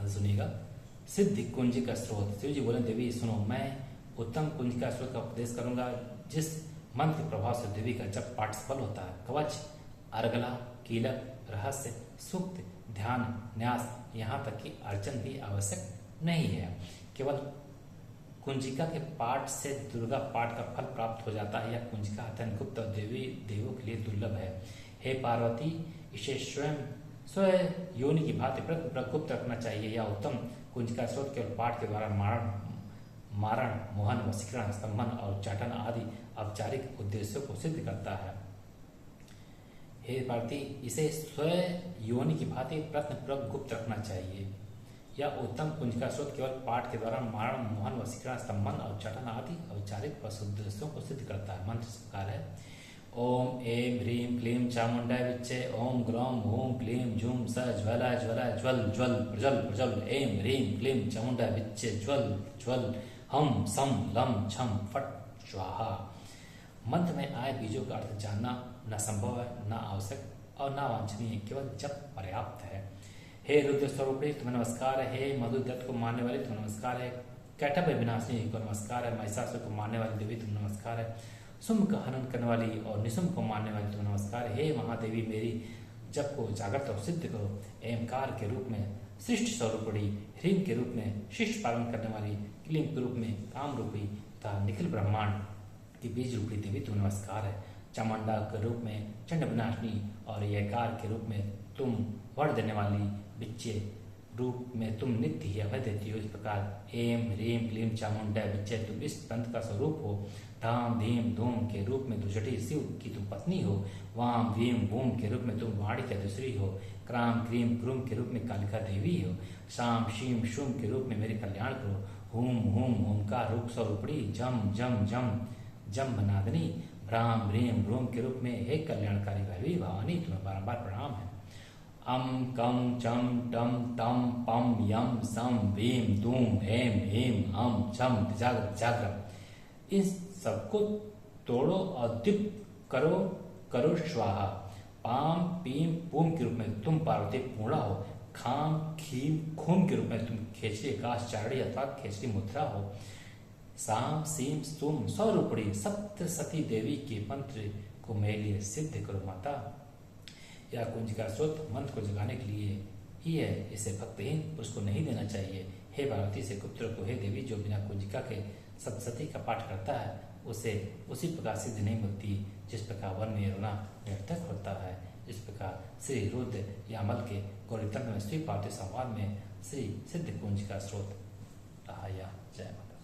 ध्यान सुनिएगा। सिद्धि कुंज का स्रोत। शिव जी बोले देवी सुनो, मैं उत्तम कुंज का स्रोत का उपदेश करूंगा जिस मंत्र के प्रभाव से देवी का जब पाठ सफल होता है। कवच, अर्गला, कीलक, रहस्य, सूक्त, ध्यान, न्यास, यहाँ तक कि अर्चन भी आवश्यक नहीं है। केवल कुंजिका के पाठ से दुर्गा पाठ का फल प्राप्त हो जाता है। यह कुंजिका अत्यंत गुप्त और देवी देवों के लिए दुर्लभ है। हे पार्वती, इसे स्वयं योनि की भांति प्रगुप्त रखना चाहिए। यह उत्तम कुंजिका स्रोत केवल पाठ के द्वारा मारण, मोहन, वशीकरण, स्तंभन और उच्चाटन आदि औपचारिक उद्देश्यों को सिद्ध करता है। हे पार्वती, इसे स्वयं योनि की भांति प्रत्नपूर्वक गुप्त रखना चाहिए। यह उत्तम कुंजिका स्रोत केवल पाठ के द्वारा मारण, मोहन, वशीकरण, स्तंभन और उच्चाटन आदि औपचारिक उद्देश्यों को सिद्ध करता है। मंत्र इस प्रकार है। ओम ऐं ह्रीं क्लीं चामुंडाय विच्चे। ओम ग्रौम हूं क्लीं जूं स ज्वला ज्वला ज्वल ज्वल प्रज्वल प्रज्वल। ऐं ह्रीं क्लीं चामुंडाय विच्चे ज्वल ज्वल हम सम लम छम फट स्वाहा। मंत्र में आए बीजों का अर्थ जानना न संभव है, न आवश्यक और न वांछनीय, केवल जप पर्याप्त है। हे रुद्र स्वरूपी तुम्हें नमस्कार है। हे मधुदत्त को मारने वाली तुम्हें नमस्कार है। कैटभ विनाशिनी को नमस्कार है। महिषासुर को मारने वाली देवी तुम्हें नमस्कार है। शुंभ का हनन करने वाली और निशुंभ को मारने वाली तुम्हें नमस्कार है। हे महादेवी, मेरी जप को जागृत और सिद्ध करो। एमकार के रूप में सृष्टि स्वरूपड़ी, ह्रीं के रूप में शिष्ट पालन करने वाली, क्लीं के रूप में काम रूपी तथा निखिल ब्रह्मांड की बीज रूपी देवी तुम्हें नमस्कार है। चामुंडा के रूप में चंड विनाशिनी और यकार के रूप में तुम वर देने वाली, बिच्चे रूप में तुम नित्य ही अभय देती हो। इस प्रकार एम ह्रीं क्लीं चामुंडा बिच्चे तुम इस पंथ का स्वरूप हो। धाम धीम धूम के रूप में दुजटी शिव की तुम पत्नी हो। वाम भीम भूम के रूप में तुम वाणी का दूसरी हो। क्राम क्रीम क्रूम के रूप में कालिका देवी हो। शाम शीम शुम के रूप में मेरे कल्याण करो। हुम हुम होमकार रूप स्वरूपड़ी, जम जम जम जम नादनी, भ्राम भ्रीम भ्रूम के रूप में हे कल्याणकारी भैरवी भवानी तुम्हें बारंबार प्रणाम है। अम कम चम टम टम पम यम सम भीम दूम हेम हेम हम छम जाग्रत। इन सबको तोड़ो और दीप करो करो स्वाहा। पाम पीम पूम के रूप में तुम पार्वती पूर्णा हो। खाम खीम खूम के रूप में तुम खेचरी आकाश चारणी अथवा खेचरी मुद्रा हो। साम सीम तुम स्वरूपड़ी सप्तसती देवी के मंत्र को मेरे लिए सिद्ध करो माता। यह कुंजिका स्रोत मंत्र को जगाने के लिए ही है, इसे भक्तहीन पुरुष को नहीं देना चाहिए। हे पार्वती से पुत्र को, हे देवी, जो बिना कुंजिका के सप्तसती का पाठ करता है उसे उसी प्रकार सिद्धि नहीं मिलती जिस प्रकार वन में रोना निरर्थक होता है। इस प्रकार श्री रुद्र यामल के गौरीतंत्र में श्री पार्वती संवाद में श्री सिद्ध कुंजिका स्रोत रहा। जय माता।